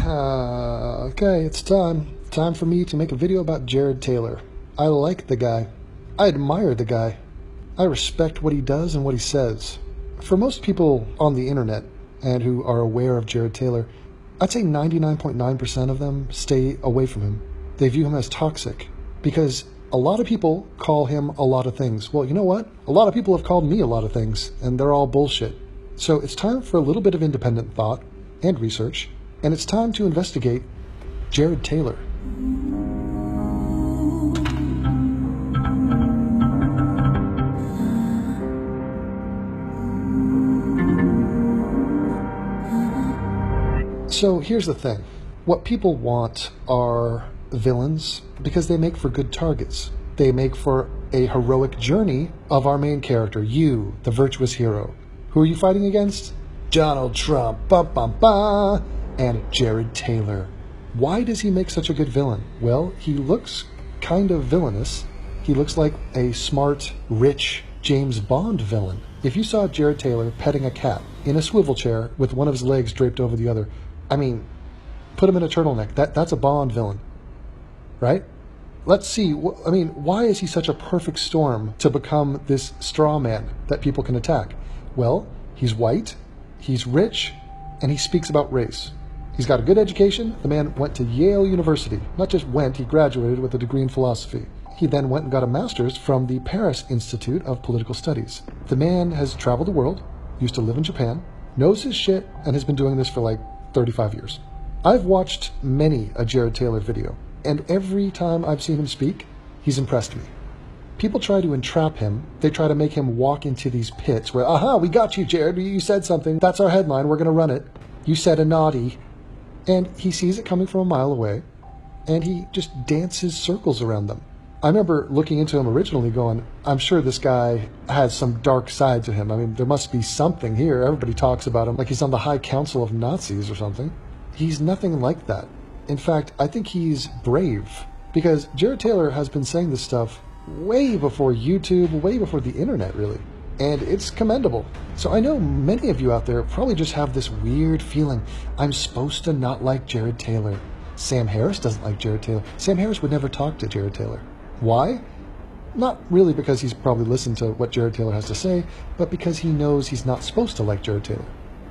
Okay, it's time. Time for me to make a video about Jared Taylor. I like the guy. I admire the guy. I respect what he does and what he says. For most people on the internet and who are aware of Jared Taylor, I'd say 99.9% of them stay away from him. They view him as toxic because a lot of people call him a lot of things. Well, you know what? A lot of people have called me a lot of things, and they're all bullshit. So it's time for a little bit of independent thought and research, and it's time to investigate Jared Taylor. So here's the thing. What people want are villains because they make for good targets. They make for a heroic journey of our main character, you, the virtuous hero. Who are you fighting against? Donald Trump, and Jared Taylor. Why does he make such a good villain? Well, he looks kind of villainous. He looks like a smart, rich James Bond villain. If you saw Jared Taylor petting a cat in a swivel chair with one of his legs draped over the other, I mean, put him in a turtleneck. That's a Bond villain, right? Let's see. I mean, why is he such a perfect storm to become this straw man that people can attack? Well, he's white, he's rich, and he speaks about race. He's got a good education. The man went to Yale University. Not just went, he graduated with a degree in philosophy. He then went and got a master's from the Paris Institute of Political Studies. The man has traveled the world, used to live in Japan, knows his shit, and has been doing this for like 35 years. I've watched many a Jared Taylor video, and every time I've seen him speak, he's impressed me. People try to entrap him. They try to make him walk into these pits where, aha, we got you, Jared. You said something. That's our headline. We're going to run it. You said a naughty. And he sees it coming from a mile away, and he just dances circles around them. I remember looking into him originally going, I'm sure this guy has some dark side to him. I mean, there must be something here. Everybody talks about him like he's on the High Council of Nazis or something. He's nothing like that. In fact, I think he's brave, because Jared Taylor has been saying this stuff way before YouTube, way before the internet, really. And it's commendable. So I know many of you out there probably just have this weird feeling, I'm supposed to not like Jared Taylor. Sam Harris doesn't like Jared Taylor. Sam Harris would never talk to Jared Taylor. Why? Not really because he's probably listened to what Jared Taylor has to say, but because he knows he's not supposed to like Jared Taylor.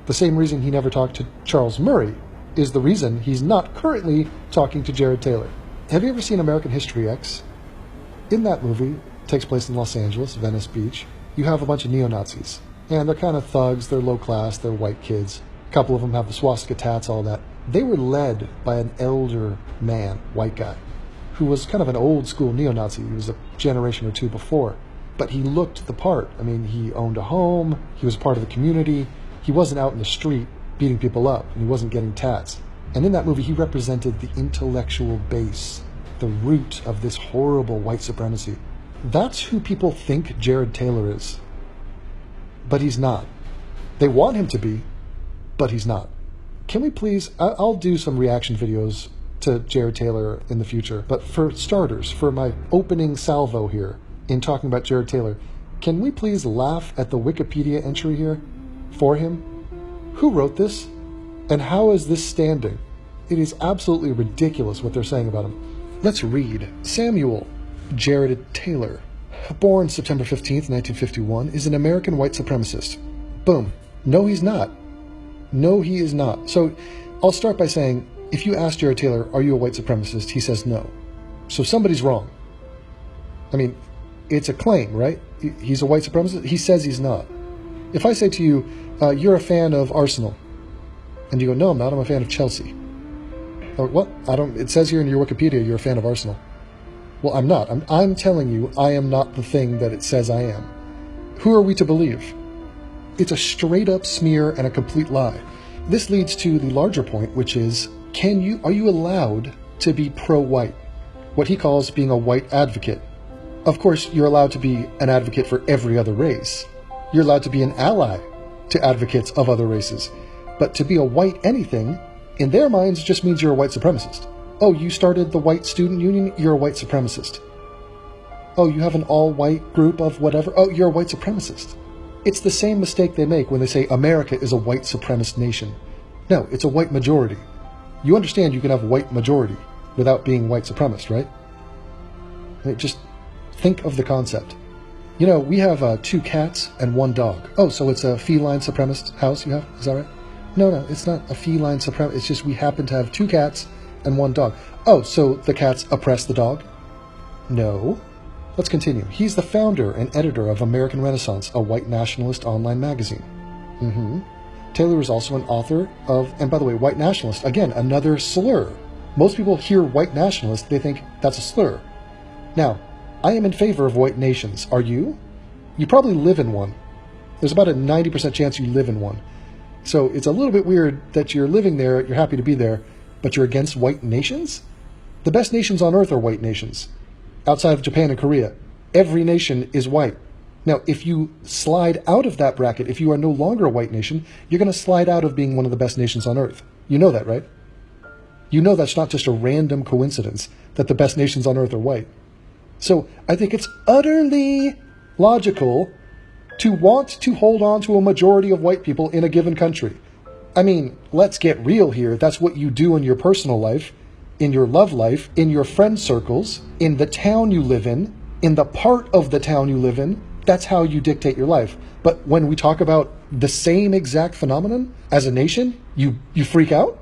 The same reason he never talked to Charles Murray is the reason he's not currently talking to Jared Taylor. Have you ever seen American History X? In that movie, it takes place in Los Angeles, Venice Beach. You have a bunch of neo-Nazis, and they're kind of thugs, they're low class, they're white kids. A couple of them have the swastika tats, all that. They were led by an elder man, white guy, who was kind of an old school neo-Nazi. He was a generation or two before, but he looked the part. I mean, he owned a home, he was part of the community, he wasn't out in the street beating people up, and he wasn't getting tats. And in that movie, he represented the intellectual base, the root of this horrible white supremacy. That's who people think Jared Taylor is. But he's not. They want him to be, but he's not. Can we please, I'll do some reaction videos to Jared Taylor in the future, but for starters, for my opening salvo here in talking about Jared Taylor, can we please laugh at the Wikipedia entry here for him? Who wrote this? And how is this standing? It is absolutely ridiculous what they're saying about him. Let's read. Samuel Jared Taylor, born September 15th, 1951, is an American white supremacist. Boom. No, he's not. No, he is not. So I'll start by saying, if you ask Jared Taylor, are you a white supremacist? He says no. So somebody's wrong. I mean, it's a claim, right? He's a white supremacist. He says he's not. If I say to you, you're a fan of Arsenal, and you go, no, I'm not. I'm a fan of Chelsea. Or, what? It says here in your Wikipedia you're a fan of Arsenal. Well, I'm not. I'm telling you I am not the thing that it says I am. Who are we to believe? It's a straight-up smear and a complete lie. This leads to the larger point, which is, are you allowed to be pro-white? What he calls being a white advocate. Of course, you're allowed to be an advocate for every other race. You're allowed to be an ally to advocates of other races. But to be a white anything, in their minds, just means you're a white supremacist. Oh, you started the white student union? You're a white supremacist. Oh, you have an all-white group of whatever? Oh, you're a white supremacist. It's the same mistake they make when they say America is a white supremacist nation. No, it's a white majority. You understand you can have white majority without being white supremacist, right? Just think of the concept. You know, we have 2 cats and 1 dog. Oh, so it's a feline supremacist house you have? Is that right? No, it's not a feline supremacist. It's just we happen to have 2 cats and 1 dog. Oh, so the cats oppress the dog? No. Let's continue. He's the founder and editor of American Renaissance, a white nationalist online magazine. Taylor is also an author of, and by the way, white nationalist, again, another slur. Most people hear white nationalist, they think that's a slur. Now, I am in favor of white nations. Are you? You probably live in one. There's about a 90% chance you live in one. So it's a little bit weird that you're living there, you're happy to be there, but you're against white nations? The best nations on earth are white nations. Outside of Japan and Korea, every nation is white. Now, if you slide out of that bracket, if you are no longer a white nation, you're going to slide out of being one of the best nations on earth. You know that, right? You know that's not just a random coincidence that the best nations on earth are white. So I think it's utterly logical to want to hold on to a majority of white people in a given country. I mean, let's get real here. That's what you do in your personal life, in your love life, in your friend circles, in the town you live in the part of the town you live in. That's how you dictate your life. But when we talk about the same exact phenomenon as a nation, you freak out?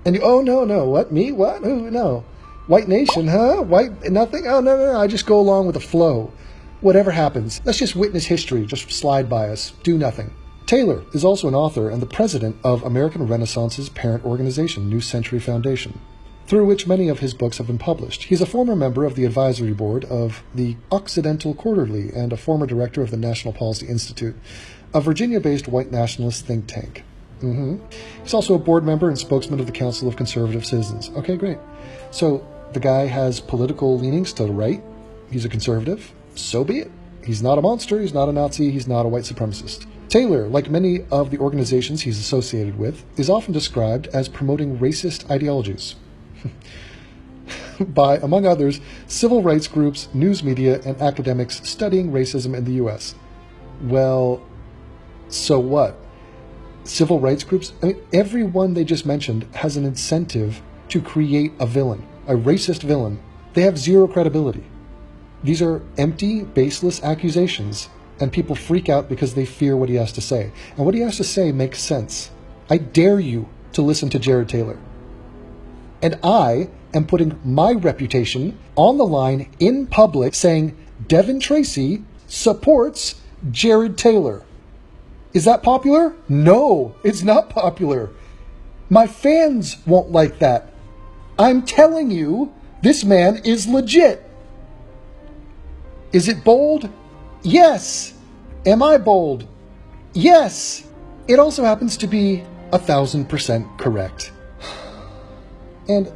And you, oh, no, what, me, what, who, no. White nation, huh? White, nothing? Oh, no, I just go along with the flow. Whatever happens, let's just witness history, just slide by us, do nothing. Taylor is also an author and the president of American Renaissance's parent organization, New Century Foundation, through which many of his books have been published. He's a former member of the advisory board of the Occidental Quarterly and a former director of the National Policy Institute, a Virginia-based white nationalist think tank. He's also a board member and spokesman of the Council of Conservative Citizens. Okay, great. So the guy has political leanings to the right. He's a conservative. So be it. He's not a monster. He's not a Nazi. He's not a white supremacist. Taylor, like many of the organizations he's associated with, is often described as promoting racist ideologies by, among others, civil rights groups, news media, and academics studying racism in the U.S. Well, so what? Civil rights groups, I mean, everyone they just mentioned has an incentive to create a villain, a racist villain. They have zero credibility. These are empty, baseless accusations, and people freak out because they fear what he has to say. And what he has to say makes sense. I dare you to listen to Jared Taylor. And I am putting my reputation on the line in public saying Devin Tracy supports Jared Taylor. Is that popular? No, it's not popular. My fans won't like that. I'm telling you, this man is legit. Is it bold? Yes. Am I bold? Yes. It also happens to be 1,000% correct. And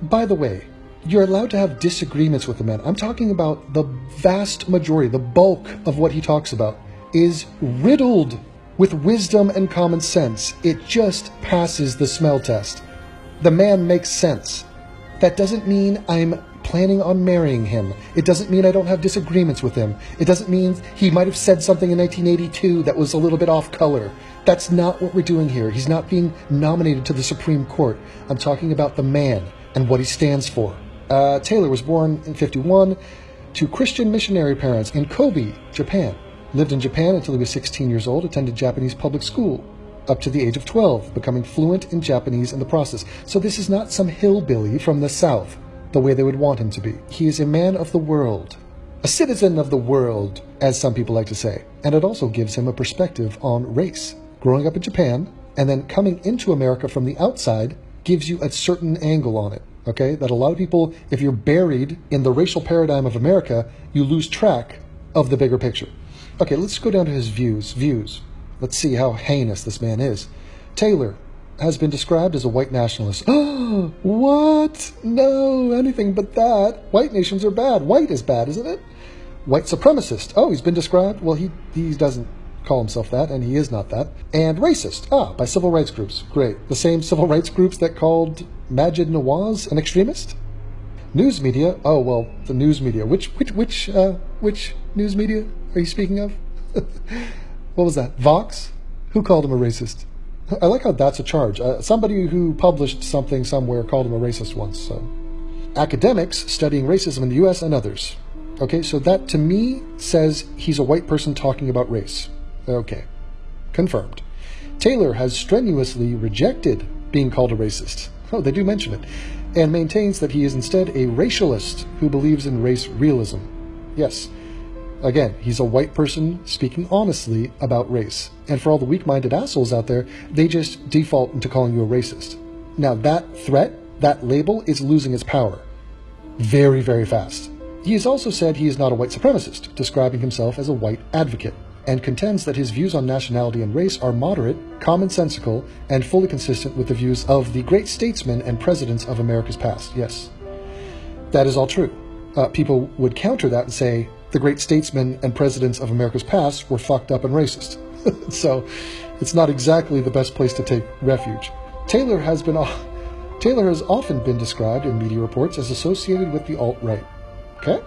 by the way, you're allowed to have disagreements with the man. I'm talking about the vast majority, the bulk of what he talks about is riddled with wisdom and common sense. It just passes the smell test. The man makes sense. That doesn't mean I'm planning on marrying him. It doesn't mean I don't have disagreements with him. It doesn't mean he might have said something in 1982 that was a little bit off color. That's not what we're doing here. He's not being nominated to the Supreme Court. I'm talking about the man and what he stands for. Taylor was born in 1951 to Christian missionary parents in Kobe, Japan. Lived in Japan until he was 16 years old, attended Japanese public school up to the age of 12, becoming fluent in Japanese in the process. So this is not some hillbilly from the South, the way they would want him to be. He is a man of the world, a citizen of the world, as some people like to say. And it also gives him a perspective on race. Growing up in Japan and then coming into America from the outside gives you a certain angle on it, okay? That a lot of people, if you're buried in the racial paradigm of America, you lose track of the bigger picture. Okay, let's go down to his views. Let's see how heinous this man is. Taylor has been described as a white nationalist. Oh, what? No, anything but that. White nations are bad. White is bad, isn't it? White supremacist. Oh, he's been described. Well, he doesn't call himself that, and he is not that. And racist. By civil rights groups. Great. The same civil rights groups that called Majid Nawaz an extremist? News media. Oh, well, the news media. Which news media are you speaking of? What was that? Vox? Who called him a racist? I like how that's a charge. Somebody who published something somewhere called him a racist once. So, academics studying racism in the U.S. and others. Okay, so that to me says he's a white person talking about race. Okay, confirmed. Taylor has strenuously rejected being called a racist. Oh, they do mention it. And maintains that he is instead a racialist who believes in race realism. Yes. Again, he's a white person speaking honestly about race. And for all the weak-minded assholes out there, they just default into calling you a racist. Now, that threat, that label, is losing its power. Very, very fast. He has also said he is not a white supremacist, describing himself as a white advocate, and contends that his views on nationality and race are moderate, commonsensical, and fully consistent with the views of the great statesmen and presidents of America's past. Yes, that is all true. People would counter that and say the great statesmen and presidents of America's past were fucked up and racist. So it's not exactly the best place to take refuge. Taylor has often been described in media reports as associated with the alt-right. Okay?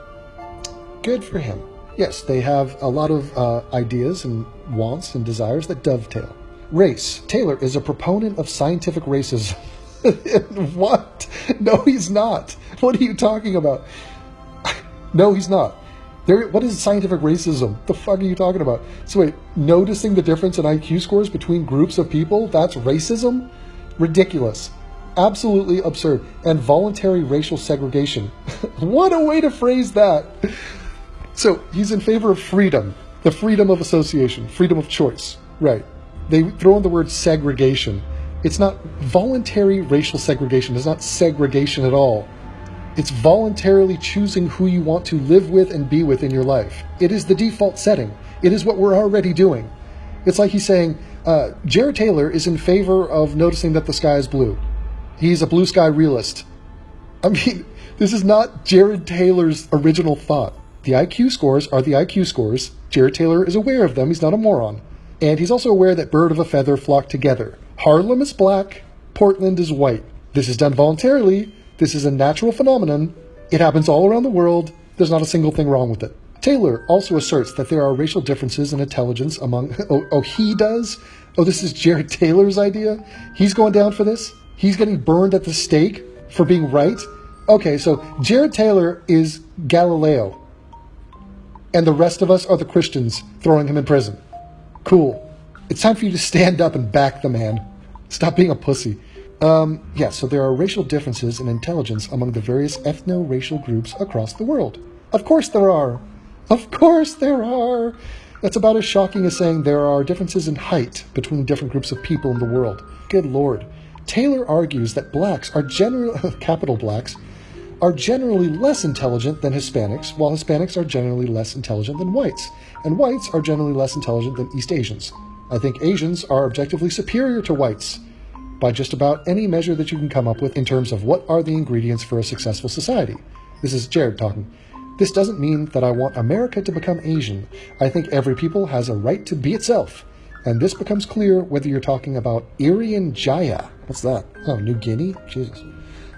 Good for him. Yes, they have a lot of ideas and wants and desires that dovetail. Race. Taylor is a proponent of scientific racism. What? No, he's not. What are you talking about? No, he's not. What is scientific racism? The fuck are you talking about? So wait, noticing the difference in IQ scores between groups of people, that's racism? Ridiculous. Absolutely absurd. And voluntary racial segregation. What a way to phrase that. So he's in favor of freedom, the freedom of association, freedom of choice. Right. They throw in the word segregation. It's not voluntary racial segregation. It's not segregation at all. It's voluntarily choosing who you want to live with and be with in your life. It is the default setting. It is what we're already doing. It's like he's saying, Jared Taylor is in favor of noticing that the sky is blue. He's a blue sky realist. I mean, this is not Jared Taylor's original thought. The IQ scores are the IQ scores. Jared Taylor is aware of them. He's not a moron. And he's also aware that bird of a feather flock together. Harlem is black. Portland is white. This is done voluntarily. This is a natural phenomenon. It happens all around the world. There's not a single thing wrong with it. Taylor also asserts that there are racial differences in intelligence among... Oh, he does? Oh, this is Jared Taylor's idea? He's going down for this? He's getting burned at the stake for being right? Okay, so Jared Taylor is Galileo. And the rest of us are the Christians throwing him in prison. Cool. It's time for you to stand up and back the man. Stop being a pussy. Yeah, so there are racial differences in intelligence among the various ethno-racial groups across the world. Of course there are. Of course there are. That's about as shocking as saying there are differences in height between different groups of people in the world. Good Lord. Taylor argues that blacks are capital blacks, are generally less intelligent than Hispanics, while Hispanics are generally less intelligent than whites, and whites are generally less intelligent than East Asians. I think Asians are objectively superior to whites by just about any measure that you can come up with in terms of what are the ingredients for a successful society. This is Jared talking. This doesn't mean that I want America to become Asian. I think every people has a right to be itself. And this becomes clear whether you're talking about Irian Jaya. What's that? Oh, New Guinea? Jesus.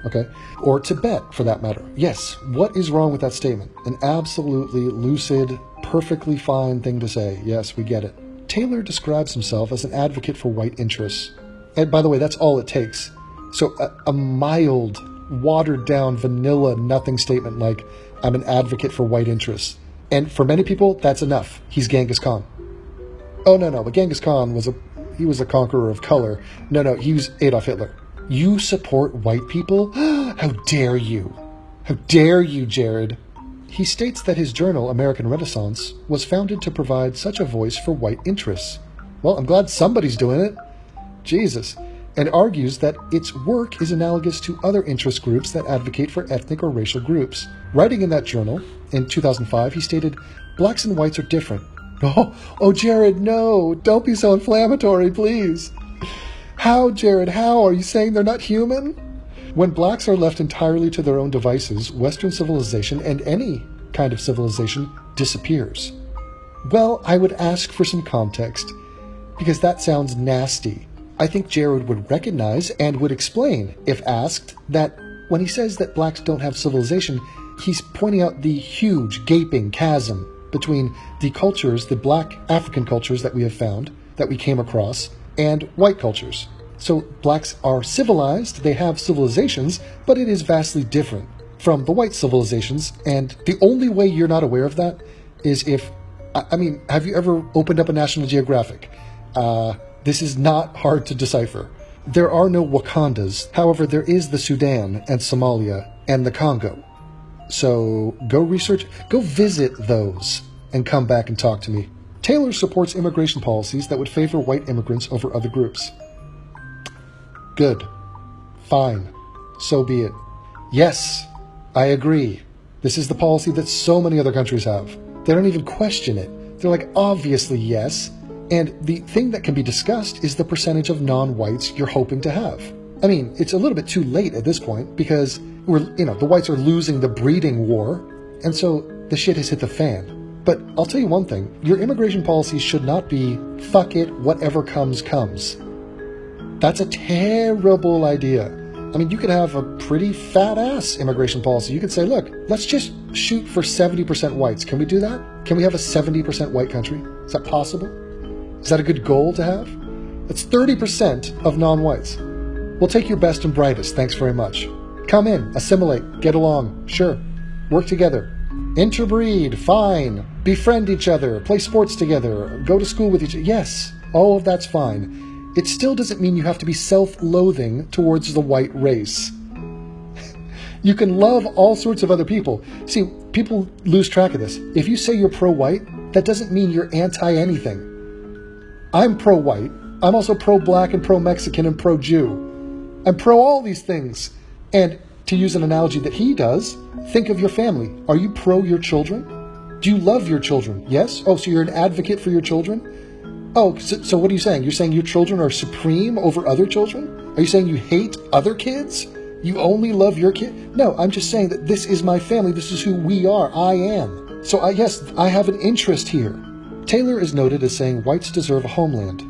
Okay. Or Tibet, for that matter. Yes, what is wrong with that statement? An absolutely lucid, perfectly fine thing to say. Yes, we get it. Taylor describes himself as an advocate for white interests. And by the way, that's all it takes. So a mild, watered-down, vanilla, nothing statement like, I'm an advocate for white interests. And for many people, that's enough. He's Genghis Khan. Oh, no, but Genghis Khan was a conqueror of color. No, he was Adolf Hitler. You support white people? How dare you? How dare you, Jared? He states that his journal, American Renaissance, was founded to provide such a voice for white interests. Well, I'm glad somebody's doing it. Jesus. And argues that its work is analogous to other interest groups that advocate for ethnic or racial groups. Writing in that journal, in 2005, he stated, blacks and whites are different. Oh, Jared, no. Don't be so inflammatory, please. How, Jared, how? Are you saying they're not human? When blacks are left entirely to their own devices, Western civilization and any kind of civilization disappears. Well, I would ask for some context, because that sounds nasty. I think Jared would recognize and would explain, if asked, that when he says that blacks don't have civilization, he's pointing out the huge, gaping chasm between the cultures, the black African cultures that we have found, that we came across, and white cultures. So blacks are civilized, they have civilizations, but it is vastly different from the white civilizations, and the only way you're not aware of that is if, I mean, have you ever opened up a National Geographic? This is not hard to decipher. There are no Wakandas, however there is the Sudan and Somalia and the Congo. So go research, go visit those, and come back and talk to me. Taylor supports immigration policies that would favor white immigrants over other groups. Good. Fine. So be it. Yes, I agree. This is the policy that so many other countries have. They don't even question it. They're like, obviously yes. And the thing that can be discussed is the percentage of non-whites you're hoping to have. I mean, it's a little bit too late at this point because the whites are losing the breeding war, and so the shit has hit the fan. But I'll tell you one thing, your immigration policy should not be, fuck it, whatever comes, comes. That's a terrible idea. I mean, you could have a pretty fat-ass immigration policy. You could say, look, let's just shoot for 70% whites. Can we do that? Can we have a 70% white country? Is that possible? Is that a good goal to have? That's 30% of non-whites. We'll take your best and brightest, thanks very much. Come in, assimilate, get along, sure. Work together. Interbreed, fine. Befriend each other, play sports together, go to school with each other. Yes, all of that's fine. It still doesn't mean you have to be self-loathing towards the white race. You can love all sorts of other people. See, people lose track of this. If you say you're pro-white, that doesn't mean you're anti-anything. I'm pro-white. I'm also pro-black and pro-Mexican and pro-Jew. I'm pro all these things. And to use an analogy that he does, think of your family. Are you pro your children? Do you love your children? Yes? Oh, so you're an advocate for your children? Oh, so what are you saying? You're saying your children are supreme over other children? Are you saying you hate other kids? You only love your kid? No, I'm just saying that this is my family. This is who we are. I am. So yes, I have an interest here. Taylor is noted as saying whites deserve a homeland.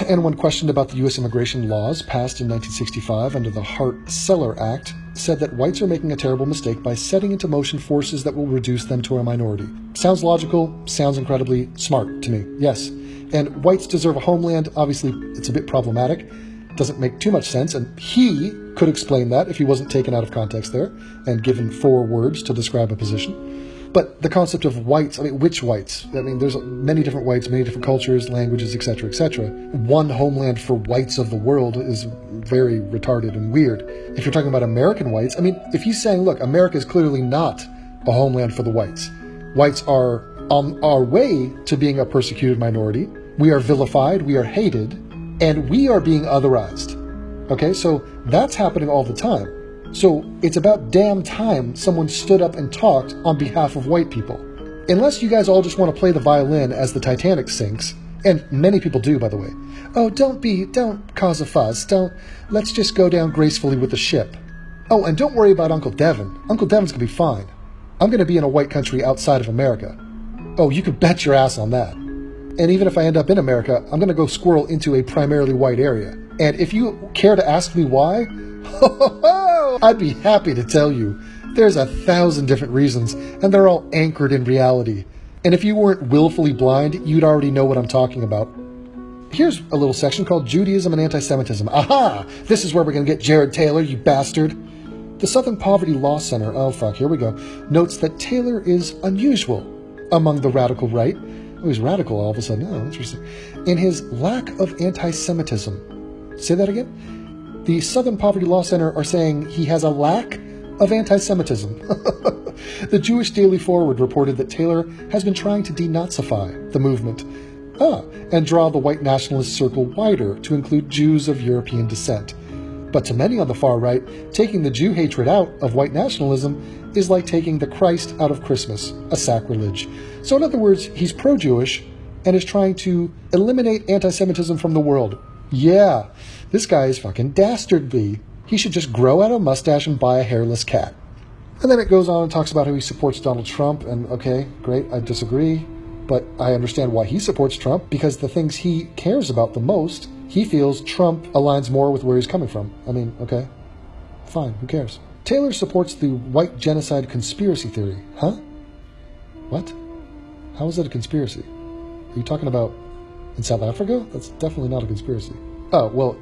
And when questioned about the U.S. immigration laws passed in 1965 under the Hart-Celler Act, said that whites are making a terrible mistake by setting into motion forces that will reduce them to a minority. Sounds logical, sounds incredibly smart to me, yes. And whites deserve a homeland, obviously it's a bit problematic, doesn't make too much sense, and he could explain that if he wasn't taken out of context there and given 4 words to describe a position. But the concept of whites, I mean, which whites? I mean, there's many different whites, many different cultures, languages, etc., etc. One homeland for whites of the world is very retarded and weird. If you're talking about American whites, I mean, if he's saying, look, America is clearly not a homeland for the whites. Whites are on our way to being a persecuted minority. We are vilified, we are hated, and we are being otherized. Okay, so that's happening all the time. So it's about damn time someone stood up and talked on behalf of white people. Unless you guys all just want to play the violin as the Titanic sinks, and many people do, by the way. Oh, don't cause a fuss, let's just go down gracefully with the ship. Oh, and don't worry about Uncle Devin. Uncle Devin's gonna be fine. I'm gonna be in a white country outside of America. Oh, you can bet your ass on that. And even if I end up in America, I'm gonna go squirrel into a primarily white area. And if you care to ask me why, I'd be happy to tell you. There's 1,000 different reasons, and they're all anchored in reality. And if you weren't willfully blind, you'd already know what I'm talking about. Here's a little section called Judaism and Anti-Semitism. Aha! This is where we're going to get Jared Taylor, you bastard. The Southern Poverty Law Center, oh fuck, here we go, notes that Taylor is unusual among the radical right. Oh, he's radical all of a sudden. Oh, interesting. In his lack of anti-Semitism. Say that again? The Southern Poverty Law Center are saying he has a lack of anti-Semitism. The Jewish Daily Forward reported that Taylor has been trying to denazify the movement and draw the white nationalist circle wider to include Jews of European descent. But to many on the far right, taking the Jew hatred out of white nationalism is like taking the Christ out of Christmas, a sacrilege. So in other words, he's pro-Jewish and is trying to eliminate anti-Semitism from the world. Yeah, this guy is fucking dastardly. He should just grow out a mustache and buy a hairless cat. And then it goes on and talks about how he supports Donald Trump, and okay, great, I disagree, but I understand why he supports Trump, because the things he cares about the most, he feels Trump aligns more with where he's coming from. I mean, okay, fine, who cares? Taylor supports the white genocide conspiracy theory. Huh? What? How is that a conspiracy? Are you talking about in South Africa? That's definitely not a conspiracy. Oh, well,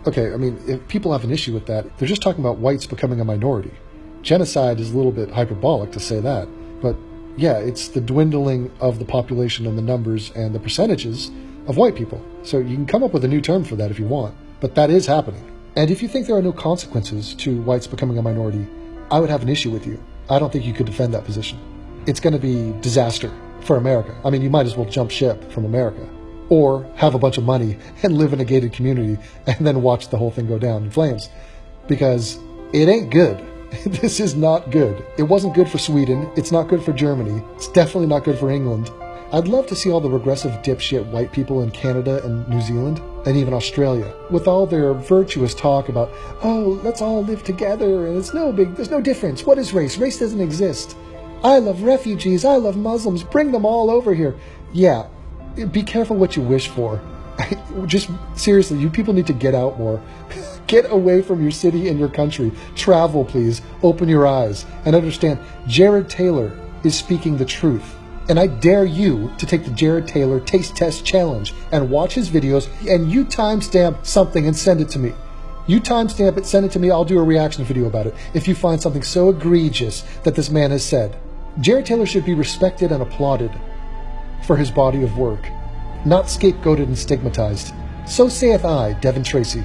okay, I mean, if people have an issue with that, they're just talking about whites becoming a minority. Genocide is a little bit hyperbolic to say that, but yeah, it's the dwindling of the population and the numbers and the percentages of white people. So you can come up with a new term for that if you want, but that is happening. And if you think there are no consequences to whites becoming a minority, I would have an issue with you. I don't think you could defend that position. It's going to be disaster for America. I mean, you might as well jump ship from America, or have a bunch of money and live in a gated community and then watch the whole thing go down in flames, because it ain't good. This is not good. It wasn't good for Sweden. It's not good for Germany. It's definitely not good for England. I'd love to see all the regressive dipshit white people in Canada and New Zealand and even Australia with all their virtuous talk about, oh, let's all live together and there's no difference. What is race? Race doesn't exist. I love refugees. I love Muslims. Bring them all over here. Yeah, be careful what you wish for. Just seriously, you people need to get out more. Get away from your city and your country. Travel, please. Open your eyes and understand Jared Taylor is speaking the truth. And I dare you to take the Jared Taylor Taste Test Challenge and watch his videos, and you timestamp something and send it to me. You timestamp it, send it to me, I'll do a reaction video about it if you find something so egregious that this man has said. Jared Taylor should be respected and applauded for his body of work, not scapegoated and stigmatized. So saith I, Devin Tracy.